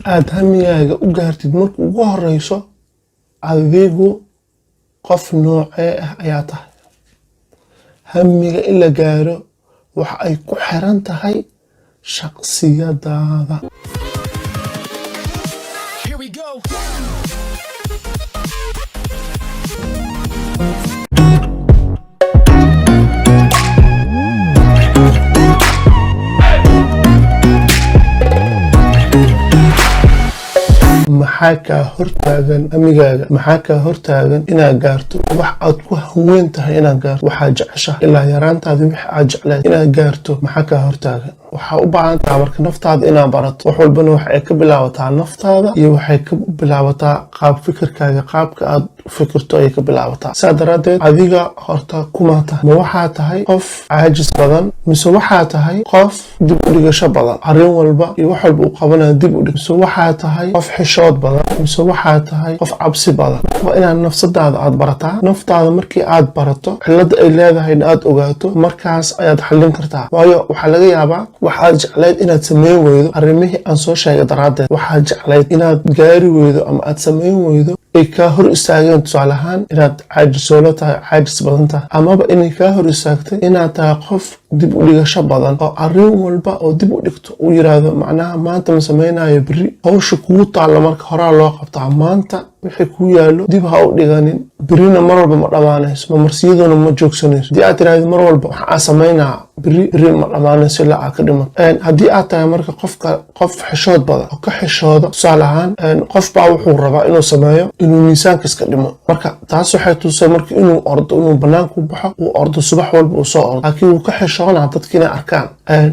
aad hamigaaga u gaartid marka ugu horeyso adigu qof noocee ah ayaa tahay. hamiga in la gaaro waxa ay ku xiran tahay shakhsiyadaada. maxaa kaa hortaagan hamigaaga? maxaa kaa hortaagan inaad gaarto wax aad ku haweyn tahay inaad gaarto? waxaad jeceshahay ilaa yaraantaada wixii aad jecleed inaad gaarto maxaa kaa hortaagan? waxaa u baahan tahay marka naftaada inaad barato. wax walbana waxay ka bilaabataa naftaada iyo waxay ka bilaabataa qaab fikirkaaga. qaabka aad u fikirto ayay ka bilaabataa. saa daraaddeed adiga horta kuma tahay. ma waxaa tahay qof caajis badan mise waxaa tahay qof dib u dhigasho badan? arrin walba iyo wax walba uu qabanaya dib u dhig. mise waxaa tahay qof xishood badan mise waxaa tahay qof cabsi badan? waa inaad nafsadaada aad barataa. naftaada markii aad barato cilada ay leedahayna aad ogaato, markaas ayaad xallin kartaa. waayo waxaa laga yaabaa waxaad jeclayd inaad sameyn weydo arrimihii aan soo sheegay daraaddeed. waxaad jeclayd inaad gaari weydo ama aad sameyn weydo ay kaa hor istaageen. tusaale ahaan inaad caajisoolo tahay, caajis badan tahay, amaba inay kaa hor istaagtay inaad tahay qof dib u dhigasho badan oo arrin walba oo dib u dhigto uu yiraahdo macnaha maanta ma sameynayo beri. hawsha kugu taalla marka horaa loo qabtaa. maanta wixii kuu yaallo dib ha u dhiganin. berina mar walba ma dhammaanayso, mamarsiyaduna ma joogsanayso. haddii aad tiraahdo mar walba waxaa sameynaa beri ma dhammaanayso ilaa aad ka dhimato. haddii aad tahay marka qof xishood badan oo ka xishooda, tusaale ahaan qof baa wuxuu rabaa inuu sameeyo inuu miisaanka iska dhimo. marka taas waxay tusay marka inuu ordo, inuu banaanku baxo, uu ordo subax walba uu soo ordo, laakiin wuu ka xishoonaa dadka inay arkaan.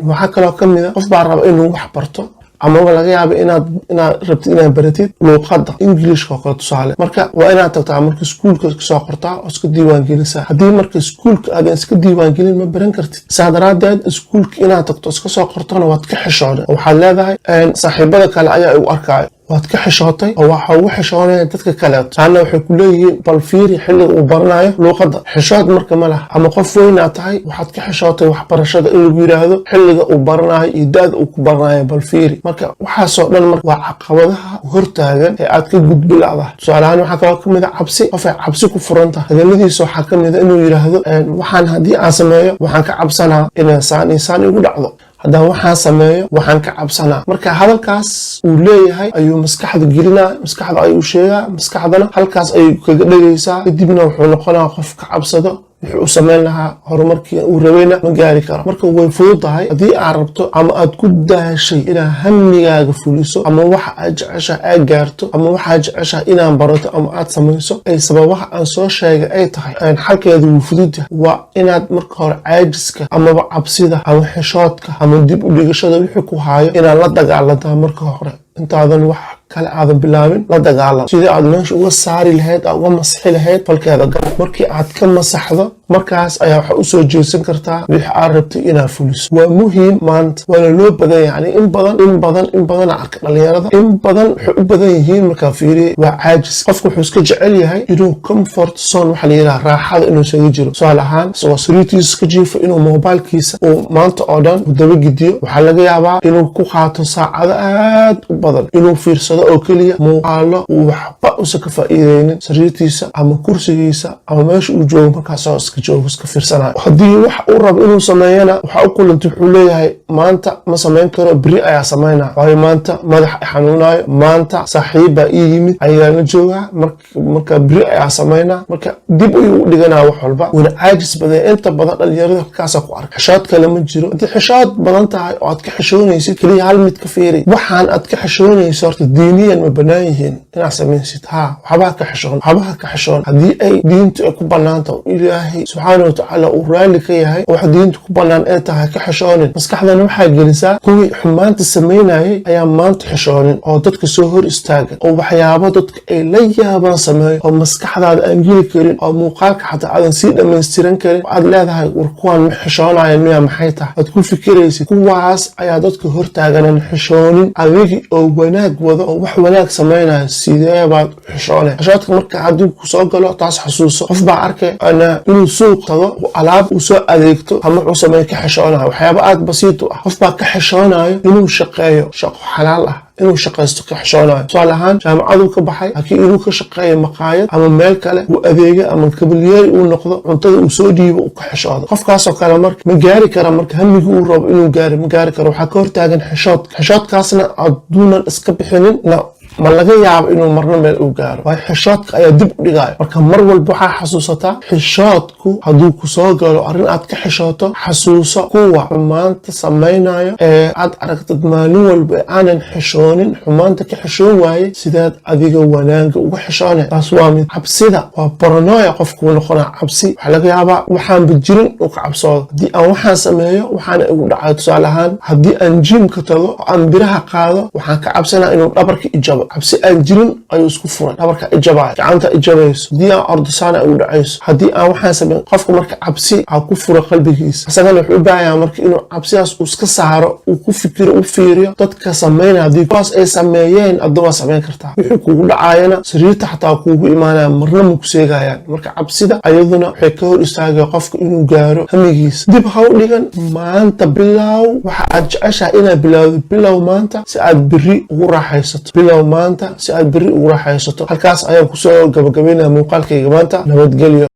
waxaa kaloo ka mid a qof baa raba inuu wax barto, amaba laga yaaba inaad rabtid inaad baratid luuqadda ingiliishka oo kale tusaale. marka waa inaad tagtaa marka iskuulka kasoo qortaa oo iska diiwaangelisaa. haddii marka iskuulka aadan iska diiwaangelin ma baran kartid. saa daraaddeed iskuulka inaad tagto iska soo qortona waad ka xishoonay oo waxaad leedahay saaxiibada kale ayaa igu arkaayo. waad ka xishootay oo waxa ugu xishoonaya dadka kaleeto. taana waxay ku leeyihiin bal fiiri xilliga uu baranayo luuqadda. xishood marka ma laha. ama qof weynaad tahay waxaad ka xishootay waxbarashada in lagu yidhaahdo xilliga uu baranayo iyo da-da uu ku baranayo bal fiiri. marka waxaasoo dhan marka waa caqabadaha hortaagan ee aad ka gudbi la'dahay. tusaale ahaan waxaa kaloo ka mid a cabsi. qof ay cabsi ku furan tahay hadaladiisa waxaa ka mid a inuu yidhaahdo waxaan haddii aan sameeyo waxaan ka cabsanaa inay saan iyo saan igu dhacdo. haddaan waxaan sameeyo waxaan ka cabsanaa. marka hadalkaas uu leeyahay ayuu maskaxda gelinaa, maskaxda ayuu sheegaa, maskaxdana halkaas ayay kaga dhegaysaa. kadibna wuxuu noqonaa qof ka cabsado wuxuu u sameyn lahaa horumarkii uu rabayna ma gaari karo. marka way fudud tahay haddii aad rabto ama aad ku daashay inaad hamigaaga fuliso, ama waxa aad jeceshaha aad gaarto, ama waxaad jeceshaha inaad barato ama aad samayso ay sababaha aan soo sheegay ay tahay, xalkeedu wuu fudud yahay. waa inaad marka hore caajiska amaba cabsida ama xishoodka ama dib u dhigashada wixii ku haayo inaad la dagaalantaa marka hore intaadan wax kale aadan bilaabin. la dagaalam sidii aad meesha uga saari lahayd, aad uga masixi lahayd falkeeda gal. markii aad ka masaxdo markaas ayaa waxaa usoo jeesan kartaa wixii aad rabtay inaad fuliso. waa muhiim maanta, waana loo badan yahay. in badan arka dhalinyarada in badan waxay u badan yihiin markaa fiiriye waa caajis. qofka wuxuu iska jecel yahay inuu comfort zone waxa la yidhaha raaxada inuu isaga jiro. tusaale ahaan isagoo sariirtiisa iska jiifo inuu mobilkiisa uu maanta oo dhan u dabagidiyo. waxaa laga yaabaa inuu ku qaato saacado aad u badan inuu fiirsado oo keliya muuqaalo uu waxba usa ka faa'iideynin sariirtiisa ama kursigiisa ama meesha uu joogo markaasoo iska joogo iska fiirsanayo. haddii wax uu rabo inuu sameeyana waxaa u kulantay wuxuu leeyahay maanta ma samayn karo, beri ayaa samaynaa. waayo maanta madax ay xanuunayo, maanta saaxiib baa ii yimid ayaa la joogaa, marka beri ayaa samaynaa. marka dib ayuu u dhiganaa wax walba. wuna caajis badan. inta badan dhalinyarada halkaasaa ku arka. xishood kale ma jiro. haddii xishood badan tahay oo aad ka xishoonaysid keliya hal mid ka fiiri. waxaan aad ka xishoonayso horta diiniyan ma banaan yihiin inaad samaysid. waxbaha ka xishoon haddii ay diintu ay ku banaanta ilaahay subxaana watacaala uu raalli ka yahay oo wax diintu ku banaan ee tahay ka xishoonin. maskaxdana waxaa gelisaa kuwii xumaanta samaynayay ayaa maanta xishoonin oo dadka soo hor istaagan oo waxyaabo dadka ay la yaabaan sameeyo oo maskaxdaada aan geli karin oo muuqaalka xataa aadan sii dhammaystiran karin. aad leedahay war kuwaan ma xishoonayan miya maxay tahay? aad ku fikiraysid. kuwaas ayaa dadka hortaaganan xishoonin. adigi oo wanaag wado oo wax wanaag samaynayo sidee baad xishoonay? xishoodka marka haddii ku soo galo taas xasuuso. qof baa arkay inuu suuq tago alaab uu soo adeegto ama uu sameeyo ka xishoonayo waxyaabo aad basiit u ah qof baa ka xishoonayo inuu shaqeeyo shaqo xalaal ah inuu shaqaysto ka xishoonayo tusaale ahaan jaamacaduu ka baxay laakiin inuu ka shaqeeyo maqaayad ama meel kale uu adeega ama kabalyeeri uu noqdo cuntada uu soo dhiibo uu ka xishoodo qofkaasoo kale marka ma gaari kara marka hamigi uu rabo inuu ma gaari karo waxaa ka hortaagan xishoodkaasna hadduunan iska bixinin ma laga yaabo inuu marna meel uu gaaro waayo xishoodka ayaa dib u dhigaayo marka mar walba waxaa xasuusataa xishoodku hadduu ku soo galo arrin aad ka xishooto xasuuso kuwa xumaanta samaynayo ee aad aragtid maalin walba aanan xishoonin xumaanta ka xishoon waaye sidaad adiga wanaaga uga xishoone taas waa mid cabsida waa paranoia qofkuu noqonaa cabsi waxaa laga yaabaa waxaanba jirin uu ka cabsoodo haddii aan waxaan sameeyo waxaana igu dhacayo tusaale ahaan haddii aan jiimka tago oo aan biraha qaado waxaan ka cabsanaa inuu dhabarka ijabo cabsi aan jirin ayuu isku furay dhabarka ijabaayo gacanta ijabayso haddii aan ordasaana ay u dhacayso haddii aan waxaan sameyn qofka marka cabsi aa ku fura qalbigiisa isagana wuxuu u baahanyaa marka inuu cabsidaas uu iska saaro uu ku fikiro u fiiriyo dadka sameynaya haddii kuwaas ay sameeyeen adna waa sameyn kartaa wixii kugu dhacaayana sariirta xataa kuugu imaanaya marna ma ku seegayaan marka cabsida ayaduna waxay ka hor istaagaya qofka inuu gaaro hamigiisa dib ha u dhigan maanta bilow waxa aad jeceshahay inaad bilowdo bilow maanta si aad beri ugu raaxaysato bilow maanta si aad beri ugu raaxaysato halkaas ayaan kusoo gabagabeynaya muuqaalkayga maanta nabadgelyo